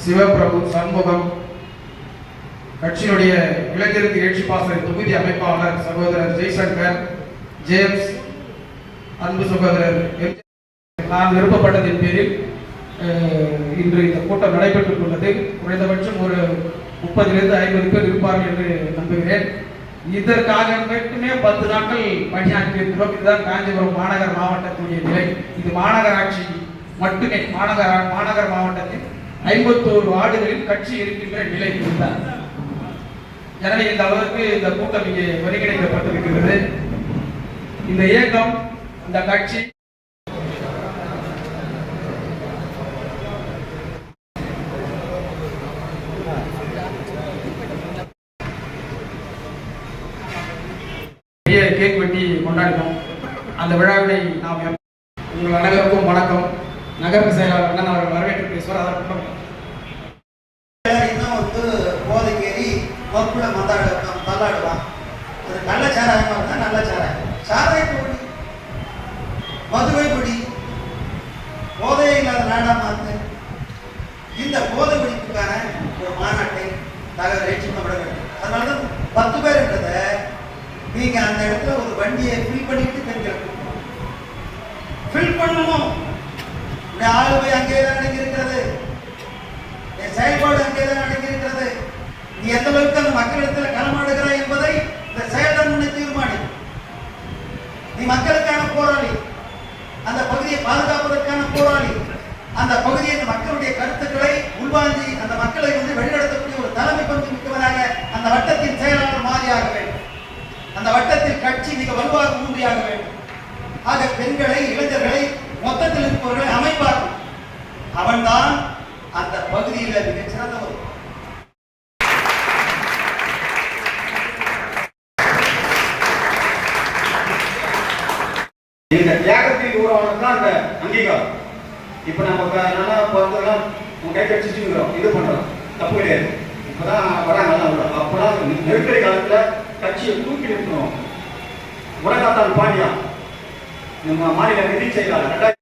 சிவபிரபு, சண்முகம், கட்சியினுடைய இளைஞருக்கு எழுச்சி பாசறை தொகுதி அமைப்பாளர் சகோதரர் ஜெய்சங்கர், ஜேம்ஸ், அன்பு சகோதரர் நான் விருப்பப்பட்டதின் பேரில் இன்று இந்த கூட்டம் நடைபெற்றுக் கொண்டது. குறைந்தபட்சம் ஒரு 30 to 50 பேர் இருப்பார்கள் என்று நம்புகிறேன். இதற்காக மட்டுமே 10 நாட்கள் பணியாற்றி இருக்கிறோம். இதுதான் காஞ்சிபுரம் மாநகர மாவட்டத்துடைய நிலை. இது மாநகராட்சி மட்டுமே. மாநகர மாவட்டத்தில் 51 வார்டுகளில் கட்சி இருக்கின்ற நிலை இதுதான். எனவே இந்த அளவுக்கு இந்த கூட்டம் இங்கே ஒருங்கிணைக்கப்பட்டிருக்கிறது. இந்த இயக்கம், இந்த கட்சி கேக் வெட்டி கொண்டாடினோம். அந்த விழாவினை நாம் உங்கள் அனைவருக்கும் வணக்கம். நகர செயலாளர் அண்ணன் அவர்கள் வரவேற்று பேசுவார். அதற்கப்புறம் போதைக்கேறி மப்புல தள்ளாடுவான். அது நல்ல சாராயமா இருந்தா நல்ல சாராயம், சாராய பொடி, மதுவை பொடி, போதையே இல்லாத நாடா மாத்து. இந்த போதை பிடிப்புக்கான ஒரு மாநாட்டை ஏற்றுக்கொள்ள வேண்டும். அதனாலதான் 10 பேர்ன்றத நீங்க அந்த இடத்துல ஒரு வண்டியை ஃபில் பண்ணிட்டு ஃபில் பண்ணணும். ஆளுமை அங்கேதான் அடங்கியிருக்கிறது, என் செயல்பாடு அங்கேதான் அடங்கியிருக்கிறது. நீ எந்த அளவுக்கு அந்த மக்களிடத்தில் களமாடுகிறாய் என்பதை இந்த செயல்தான் உன்னை தீர்மானி. நீ மக்களுக்கான போராளி, அந்த பகுதியை பாதுகாப்பதற்கான போராளி, அந்த பகுதியை மக்களுடைய கருத்துக்களை உள்வாங்கி அந்த மக்களை வழிநடத்தக்கூடிய ஒரு தலைமை பங்கு மிக்கவராக அந்த வட்டத்தின் செயலாளர் மாறியாக வேண்டும். அந்த வட்டத்தில் கட்சி மிக வலுவாக ஊன்றியாக வேண்டும். ஆக பெண்களை, இளைஞர்களை, மொத்தத்தில் இருப்பவர்களை அமைப்பார்கள். அவன்தான் அந்த பகுதியில் மிக சிறந்தவர். இந்த தியாகத்தில் உருவானதுதான் அந்த அங்கீகாரம். இப்ப நம்ம நல்லா பார்த்தெல்லாம் கை கட்சிச்சுக்கிறோம், இது பண்றோம், தப்பு கிடையாது. இப்பதான் வராங்க. அப்பதான் நெருக்கடி காலத்துல கட்சியை தூக்கி நிறுத்தணும். உலகத்தான் பாண்டியா நம்ம மாநில நிதி செயலாளர்